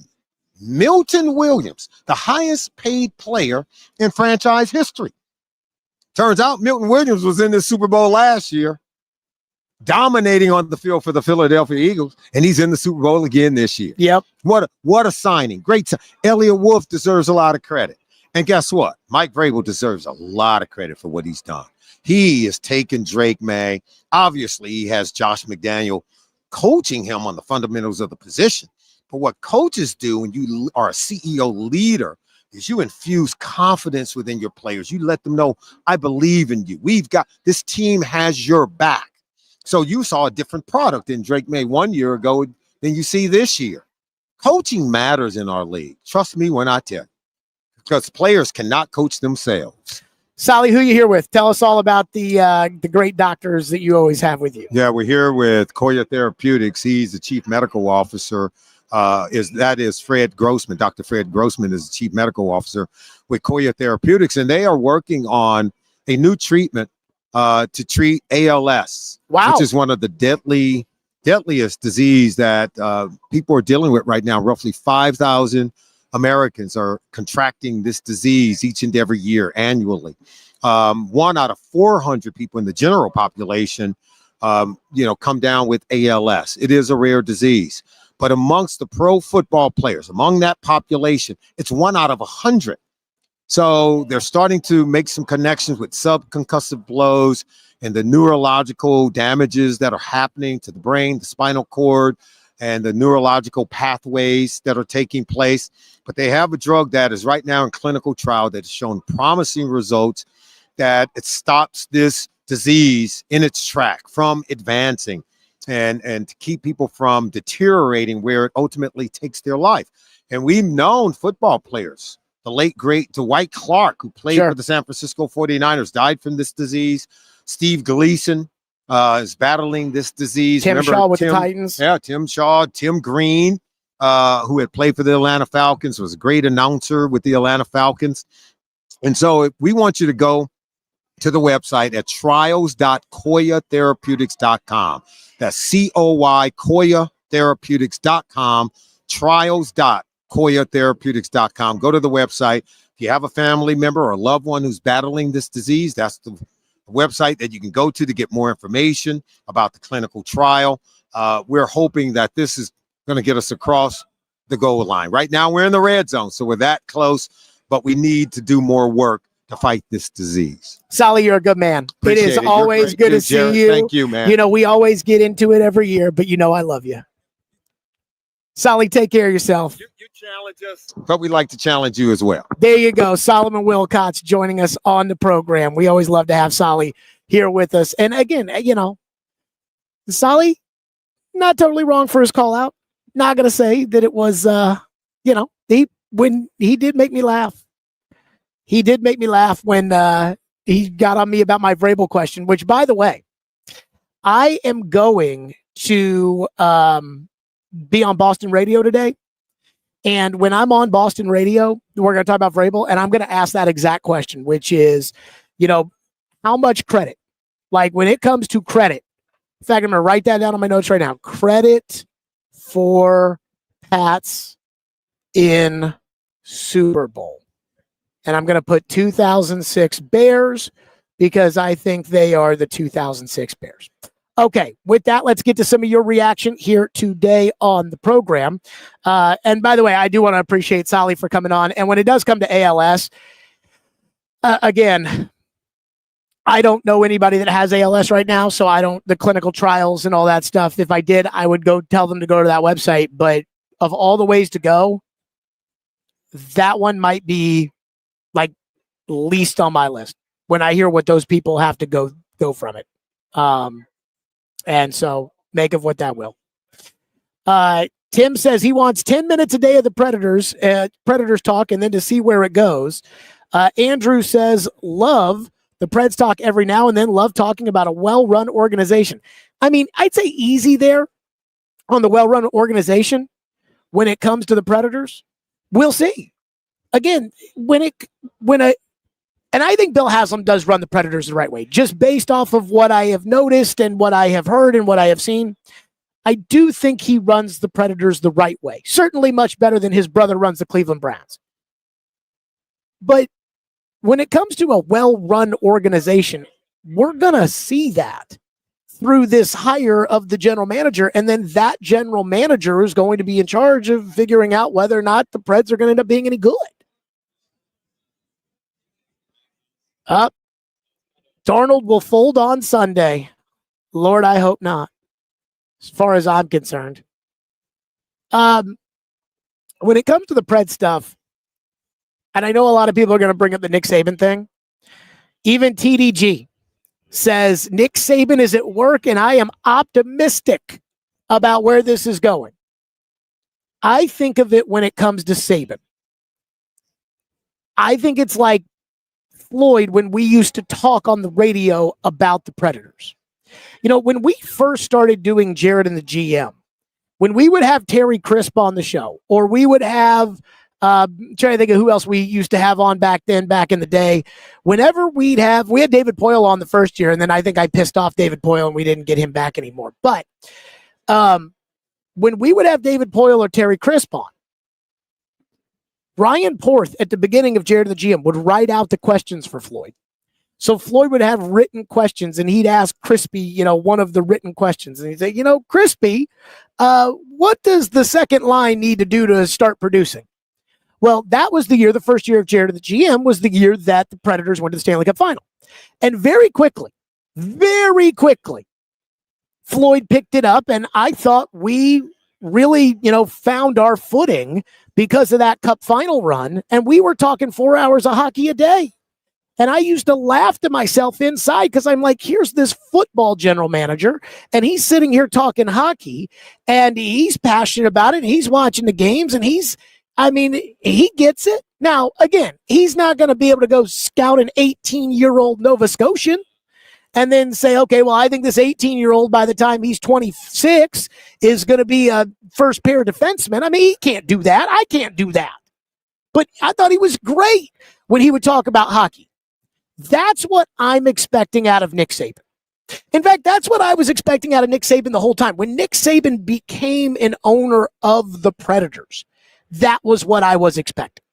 Milton Williams the highest paid player in franchise history. Turns out Milton Williams was in the Super Bowl last year, dominating on the field for the Philadelphia Eagles, and he's in the Super Bowl again this year. Yep. What a signing. Great. Elliott Wolf deserves a lot of credit. And guess what? Mike Vrabel deserves a lot of credit for what he's done. He has taken Drake May. Obviously, he has Josh McDaniel coaching him on the fundamentals of the position. But what coaches do when you are a CEO leader is you infuse confidence within your players. You let them know, I believe in you. This team has your back. So you saw a different product in Drake May 1 year ago than you see this year. Coaching matters in our league. Trust me when I tell you, because players cannot coach themselves. Saleh, who you here with? Tell us all about the great doctors that you always have with you. Yeah, we're here with Koya Therapeutics. He's the chief medical officer. That is Fred Grossman. Dr. Fred Grossman is the chief medical officer with Koya Therapeutics, and they are working on a new treatment to treat ALS, which is one of the deadliest disease that people are dealing with right now. Roughly 5,000 Americans are contracting this disease each and every year annually. 1 out of 400 people in the general population come down with ALS. It is a rare disease. But amongst the pro football players, among that population, it's 1 out of 100. So they're starting to make some connections with subconcussive blows and the neurological damages that are happening to the brain, the spinal cord, and the neurological pathways that are taking place. But they have a drug that is right now in clinical trial that has shown promising results, that it stops this disease in its track from advancing and to keep people from deteriorating where it ultimately takes their life. And we've known football players, the late, great Dwight Clark, who played for the San Francisco 49ers, died from this disease. Steve Gleason is battling this disease. Tim Shaw with the Titans. Yeah, Tim Shaw. Tim Green, who had played for the Atlanta Falcons, was a great announcer with the Atlanta Falcons. And so we want you to go to the website at trials.koyatherapeutics.com. That's COY, koyatherapeutics.com, trials.koyatherapeutics.com. Go to the website. If you have a family member or a loved one who's battling this disease, that's the website that you can go to get more information about the clinical trial. We're hoping that this is going to get us across the goal line. Right now, we're in the red zone, so we're that close, but we need to do more work to fight this disease. Saleh, you're a good man. Appreciate it is always good to Jared, see you. Thank you, man. We always get into it every year, but I love you. Saleh, take care of yourself. You challenge us, but we like to challenge you as well. There you go. Solomon Wilcox joining us on the program. We always love to have Saleh here with us. And again, Saleh, not totally wrong for his call out. Not going to say that it was, when he did make me laugh. He did make me laugh when he got on me about my Vrabel question, which, by the way, I am going to be on Boston radio today. And when I'm on Boston radio, we're going to talk about Vrabel, and I'm going to ask that exact question, which is, how much credit? Like, when it comes to credit, in fact, I'm going to write that down on my notes right now. Credit for Pats in Super Bowl. And I'm going to put 2006 Bears because I think they are the 2006 Bears. Okay, with that, let's get to some of your reaction here today on the program. And by the way, I do want to appreciate Saleh for coming on. And when it does come to ALS, again, I don't know anybody that has ALS right now, so the clinical trials and all that stuff. If I did, I would go tell them to go to that website. But of all the ways to go, that one might be like least on my list when I hear what those people have to go from it. And so make of what that will. Tim says he wants 10 minutes a day of the Predators talk and then to see where it goes. Andrew says, love the Preds talk every now and then, love talking about a well-run organization. I mean, I'd say easy there on the well-run organization when it comes to the Predators. We'll see. Again, and I think Bill Haslam does run the Predators the right way, just based off of what I have noticed and what I have heard and what I have seen. I do think he runs the Predators the right way. Certainly much better than his brother runs the Cleveland Browns. But when it comes to a well-run organization, we're going to see that through this hire of the general manager. And then that general manager is going to be in charge of figuring out whether or not the Preds are going to end up being any good. Darnold will fold on Sunday. Lord, I hope not, as far as I'm concerned. When it comes to the Pred stuff, and I know a lot of people are going to bring up the Nick Saban thing, even TDG says Nick Saban is at work, and I am optimistic about where this is going. I think of it when it comes to Saban. I think it's like Floyd when we used to talk on the radio about the Predators. When we first started doing Jared and the GM, when we would have Terry Crisp on the show, or we would have, trying to think of who else we used to have on back in the day, whenever we had David Poyle on the first year, and then I think I pissed off David Poyle and we didn't get him back anymore. But when we would have David Poyle or Terry Crisp on, Brian Porth at the beginning of Jared the GM would write out the questions for Floyd. So Floyd would have written questions, and he'd ask Crispy, one of the written questions. And he'd say, Crispy, what does the second line need to do to start producing? Well, that was the first year of Jared the GM was the year that the Predators went to the Stanley Cup final. And very quickly, Floyd picked it up, and I thought we really, found our footing because of that Cup final run, and we were talking 4 hours of hockey a day. And I used to laugh to myself inside because I'm like, here's this football general manager, and he's sitting here talking hockey, and he's passionate about it. He's watching the games, and he gets it. Now, again, he's not going to be able to go scout an 18-year-old Nova Scotian and then say, okay, well, I think this 18-year-old, by the time he's 26, is going to be a first-pair defenseman. I mean, he can't do that. I can't do that. But I thought he was great when he would talk about hockey. That's what I'm expecting out of Nick Saban. In fact, that's what I was expecting out of Nick Saban the whole time. When Nick Saban became an owner of the Predators, that was what I was expecting.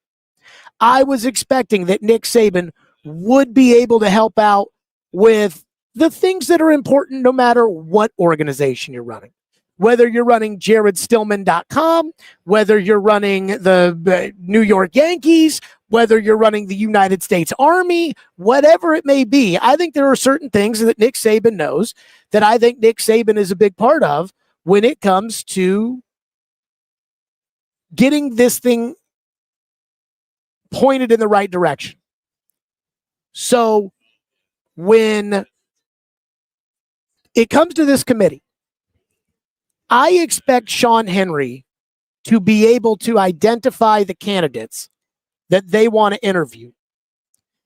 I was expecting that Nick Saban would be able to help out with the things that are important no matter what organization you're running. Whether you're running jaredstillman.com, whether you're running the New York Yankees, whether you're running the United States Army, whatever it may be, I think there are certain things that Nick Saban knows that I think Nick Saban is a big part of when it comes to getting this thing pointed in the right direction. So when it comes to this committee, I expect Sean Henry to be able to identify the candidates that they want to interview,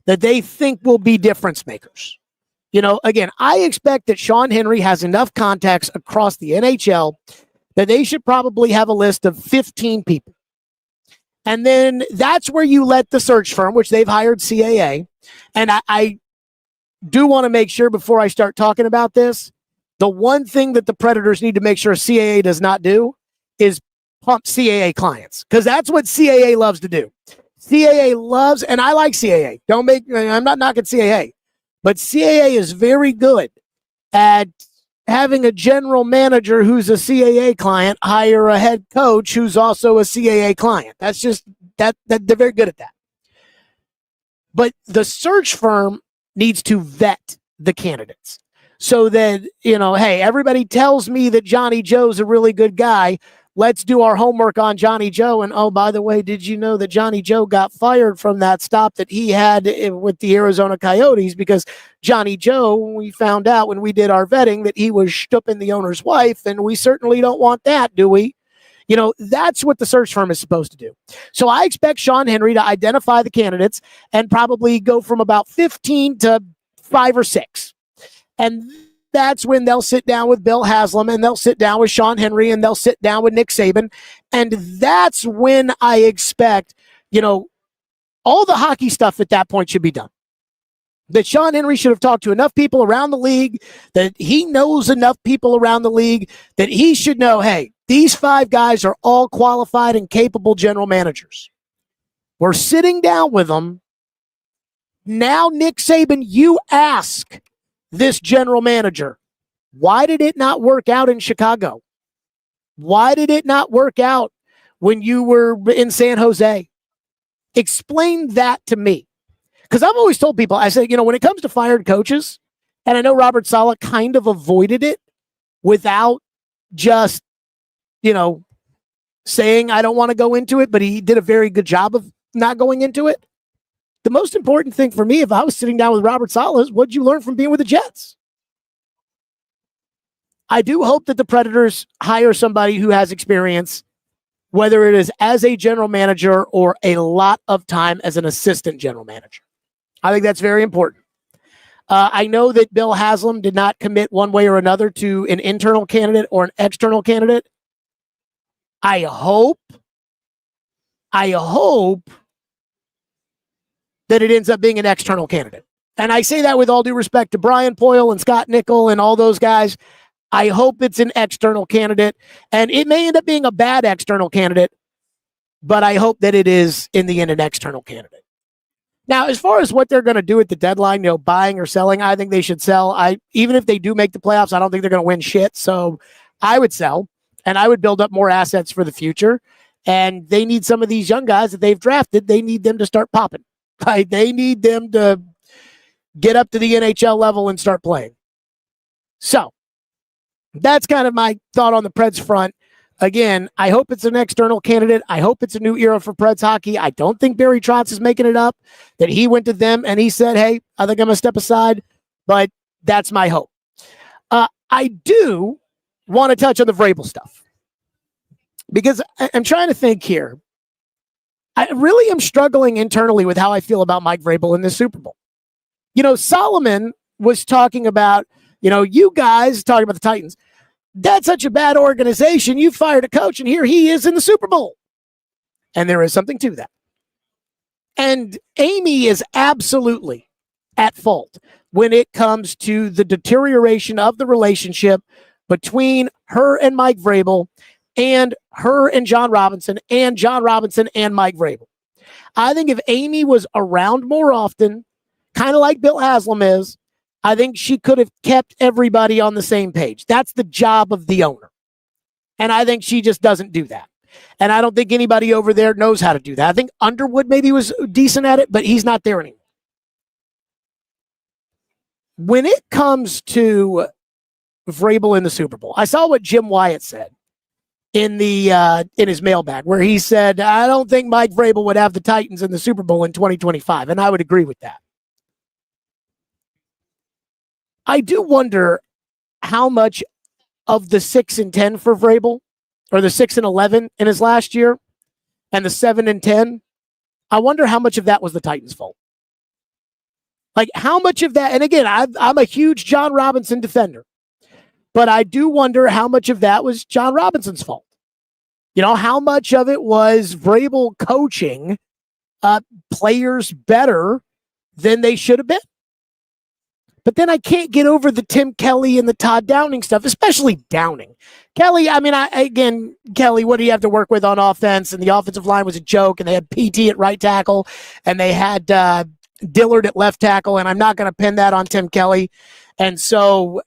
that they think will be difference makers. Again, I expect that Sean Henry has enough contacts across the NHL that they should probably have a list of 15 people. And then that's where you let the search firm, which they've hired CAA. And I do want to make sure before I start talking about this, the one thing that the Predators need to make sure CAA does not do is pump CAA clients, because that's what CAA loves to do. CAA loves, and I like CAA. I'm not knocking CAA, but CAA is very good at having a general manager who's a CAA client hire a head coach who's also a CAA client. That's just that they're very good at that. But the search firm needs to vet the candidates so that, hey, everybody tells me that Johnny Joe's a really good guy. Let's do our homework on Johnny Joe. And, oh, by the way, did you know that Johnny Joe got fired from that stop that he had with the Arizona Coyotes because Johnny Joe, we found out when we did our vetting that he was stooping the owner's wife, and we certainly don't want that, do we? That's what the search firm is supposed to do. So I expect Sean Henry to identify the candidates and probably go from about 15 to 5 or 6. And that's when they'll sit down with Bill Haslam, and they'll sit down with Sean Henry, and they'll sit down with Nick Saban. And that's when I expect, all the hockey stuff at that point should be done. That Sean Henry should have talked to enough people around the league, that he knows enough people around the league, that he should know, hey, these 5 guys are all qualified and capable general managers. We're sitting down with them. Now, Nick Saban, you ask this general manager, why did it not work out in Chicago? Why did it not work out when you were in San Jose? Explain that to me. Because I've always told people, I said, when it comes to fired coaches, and I know Robert Saleh kind of avoided it without just, saying, I don't want to go into it, but he did a very good job of not going into it. The most important thing for me, if I was sitting down with Robert Saleh, is what'd you learn from being with the Jets? I do hope that the Predators hire somebody who has experience, whether it is as a general manager or a lot of time as an assistant general manager. I think that's very important. I know that Bill Haslam did not commit one way or another to an internal candidate or an external candidate. I hope that it ends up being an external candidate. And I say that with all due respect to Brian Poyle and Scott Nickel and all those guys. I hope it's an external candidate. And it may end up being a bad external candidate, but I hope that it is, in the end, an external candidate. Now, as far as what they're going to do at the deadline, buying or selling, I think they should sell. Even if they do make the playoffs, I don't think they're going to win shit. So I would sell, and I would build up more assets for the future. And they need some of these young guys that they've drafted. They need them to start popping. Right? They need them to get up to the NHL level and start playing. So that's kind of my thought on the Preds front. Again, I hope it's an external candidate. I hope it's a new era for Preds hockey. I don't think Barry Trotz is making it up, that he went to them and he said, hey, I think I'm going to step aside, but that's my hope. I do want to touch on the Vrabel stuff because I'm trying to think here. I really am struggling internally with how I feel about Mike Vrabel in this Super Bowl. Solomon was talking about, you guys talking about the Titans. That's such a bad organization. You fired a coach, and here he is in the Super Bowl. And there is something to that. And Amy is absolutely at fault when it comes to the deterioration of the relationship between her and Mike Vrabel and her and John Robinson and Mike Vrabel. I think if Amy was around more often, kind of like Bill Haslam is, I think she could have kept everybody on the same page. That's the job of the owner. And I think she just doesn't do that. And I don't think anybody over there knows how to do that. I think Underwood maybe was decent at it, but he's not there anymore. When it comes to Vrabel in the Super Bowl, I saw what Jim Wyatt said in his mailbag, where he said, I don't think Mike Vrabel would have the Titans in the Super Bowl in 2025. And I would agree with that. I do wonder how much of the 6-10 for Vrabel, or the 6-11 in his last year, and the 7-10, I wonder how much of that was the Titans' fault. Like how much of that, and again, I'm a huge John Robinson defender, but I do wonder how much of that was John Robinson's fault. How much of it was Vrabel coaching players better than they should have been. But then I can't get over the Tim Kelly and the Todd Downing stuff, especially Downing. Kelly, Kelly, what do you have to work with on offense? And the offensive line was a joke, and they had PT at right tackle, and they had Dillard at left tackle, and I'm not going to pin that on Tim Kelly. And so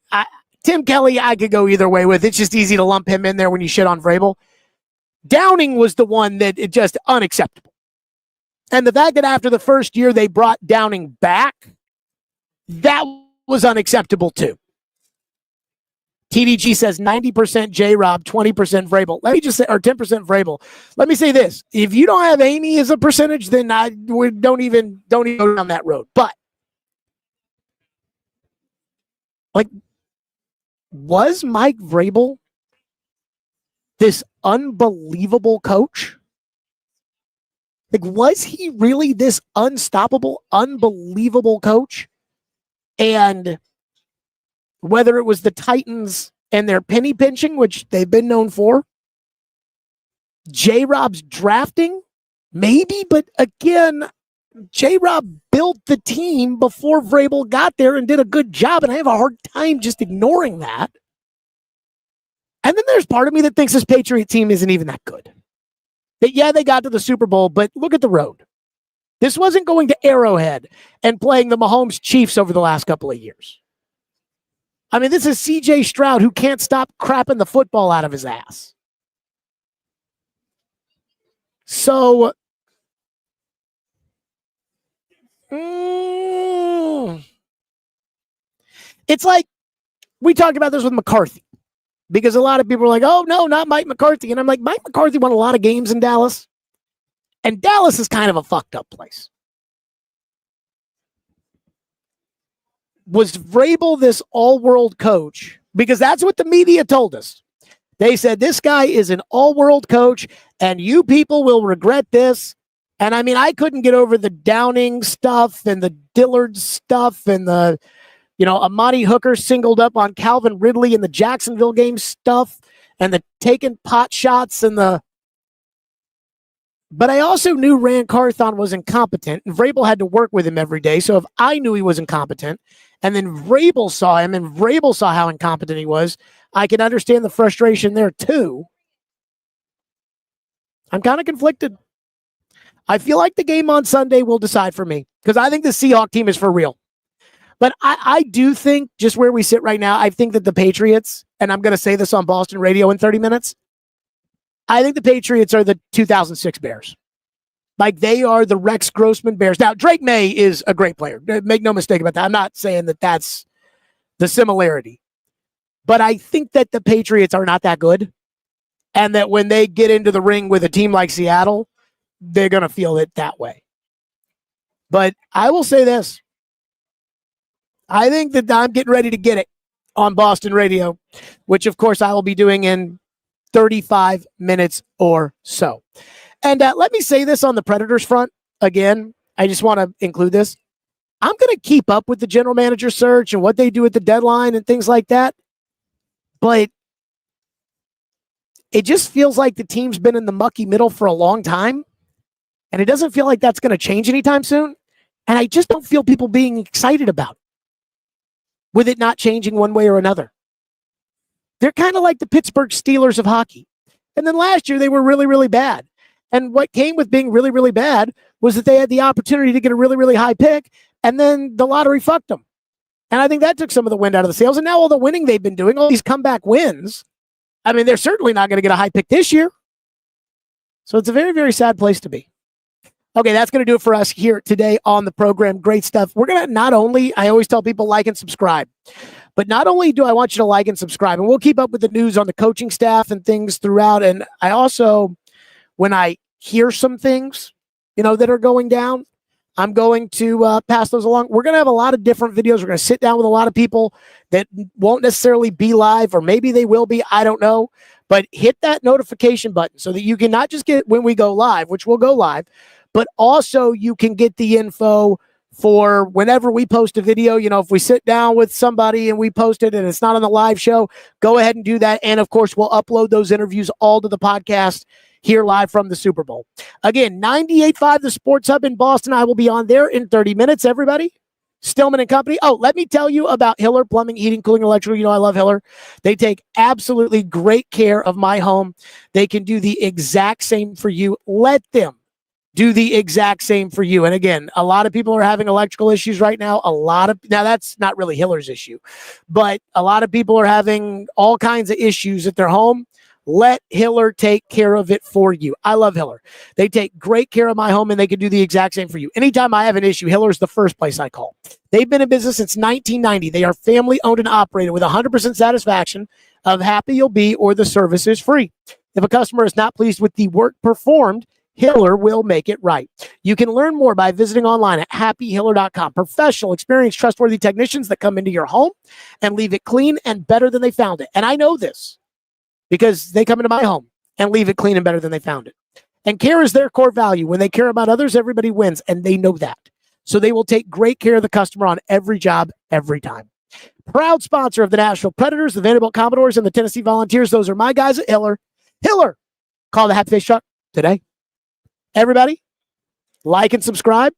Tim Kelly, I could go either way with. It's just easy to lump him in there when you shit on Vrabel. Downing was the one that it just unacceptable. And the fact that after the first year they brought Downing back, that was unacceptable too. TDG says 90% J-Rob, 20% Vrabel. Let me just say, or 10% Vrabel. Let me say this. If you don't have Amy as a percentage, then we don't even go down that road. But was Mike Vrabel this unbelievable coach? Was he really this unstoppable, unbelievable coach? And whether it was the Titans and their penny pinching, which they've been known for, J-Rob's drafting, maybe, but again, J-Rob built the team before Vrabel got there and did a good job, and I have a hard time just ignoring that. And then there's part of me that thinks this Patriot team isn't even that good. That, yeah, they got to the Super Bowl, but look at the road. This wasn't going to Arrowhead and playing the Mahomes Chiefs over the last couple of years. I mean, this is C.J. Stroud who can't stop crapping the football out of his ass. So, it's like we talked about this with McCarthy because a lot of people are like, oh, no, not Mike McCarthy. And I'm like, Mike McCarthy won a lot of games in Dallas. And Dallas is kind of a fucked up place. Was Vrabel this all-world coach? Because that's what the media told us. They said, this guy is an all-world coach, and you people will regret this. And I mean, I couldn't get over the Downing stuff and the Dillard stuff and the, Amani Hooker singled up on Calvin Ridley in the Jacksonville game stuff and the taking pot shots and the. But I also knew Rand Carthon was incompetent, and Vrabel had to work with him every day. So if I knew he was incompetent, and then Vrabel saw him, and Vrabel saw how incompetent he was, I can understand the frustration there too. I'm kind of conflicted. I feel like the game on Sunday will decide for me because I think the Seahawks team is for real. But I do think, just where we sit right now, I think that the Patriots, and I'm going to say this on Boston radio in 30 minutes, I think the Patriots are the 2006 Bears. Like, they are the Rex Grossman Bears. Now, Drake May is a great player. Make no mistake about that. I'm not saying that that's the similarity. But I think that the Patriots are not that good, and that when they get into the ring with a team like Seattle, they're going to feel it that way. But I will say this. I think that I'm getting ready to get it on Boston radio, which, of course, I will be doing in 35 minutes or so. And let me say this on the Predators front. Again, I just want to include this. I'm going to keep up with the general manager search and what they do at the deadline and things like that. But it just feels like the team's been in the mucky middle for a long time. And it doesn't feel like that's going to change anytime soon. And I just don't feel people being excited about it, with it not changing one way or another. They're kind of like the Pittsburgh Steelers of hockey. And then last year, they were really, really bad. And what came with being really, really bad was that they had the opportunity to get a really, really high pick, and then the lottery fucked them. And I think that took some of the wind out of the sails. And now all the winning they've been doing, all these comeback wins, I mean, they're certainly not going to get a high pick this year. So it's a very, very sad place to be. Okay, that's going to do it for us here today on the program. Great stuff. We're going to not only, I always tell people, like and subscribe, but not only do I want you to like and subscribe, and we'll keep up with the news on the coaching staff and things throughout. And I also, when I hear some things, that are going down, I'm going to pass those along. We're going to have a lot of different videos. We're going to sit down with a lot of people that won't necessarily be live, or maybe they will be. I don't know. But hit that notification button so that you can not just get when we go live, which we'll go live, but also you can get the info for whenever we post a video. If we sit down with somebody and we post it and it's not on the live show, go ahead and do that. And of course, we'll upload those interviews all to the podcast here live from the Super Bowl. Again, 98.5 The Sports Hub in Boston. I will be on there in 30 minutes, everybody. Stillman and Company. Oh, let me tell you about Hiller Plumbing, Heating, Cooling, Electrical. I love Hiller. They take absolutely great care of my home. They can do the exact same for you. Let them do the exact same for you. And again, a lot of people are having electrical issues right now. Now that's not really Hiller's issue, but a lot of people are having all kinds of issues at their home. Let Hiller take care of it for you. I love Hiller. They take great care of my home, and they can do the exact same for you. Anytime I have an issue, Hiller's the first place I call. They've been in business since 1990. They are family owned and operated with 100% satisfaction of happy you'll be, or the service is free. If a customer is not pleased with the work performed, Hiller will make it right. You can learn more by visiting online at happyhiller.com. Professional, experienced, trustworthy technicians that come into your home and leave it clean and better than they found it. And I know this because they come into my home and leave it clean and better than they found it. And care is their core value. When they care about others, everybody wins, and they know that. So they will take great care of the customer on every job, every time. Proud sponsor of the Nashville Predators, the Vanderbilt Commodores, and the Tennessee Volunteers. Those are my guys at Hiller. Hiller, call the Happy Face Truck today. Everybody, like and subscribe,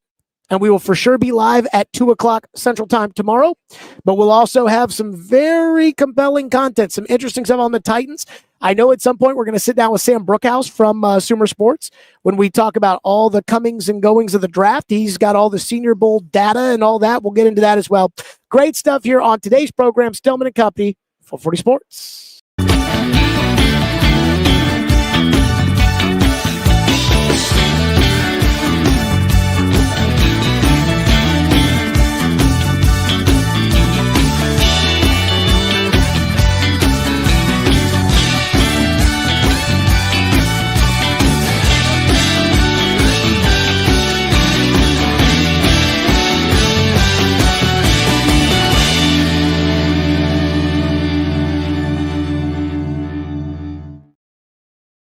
and we will for sure be live at 2 o'clock Central Time tomorrow. But we'll also have some very compelling content, some interesting stuff on the Titans. I know at some point we're going to sit down with Sam Brookhouse from Sumer Sports when we talk about all the comings and goings of the draft. He's got all the Senior Bowl data and all that. We'll get into that as well. Great stuff here on today's program, Stillman & Company, 440 Sports.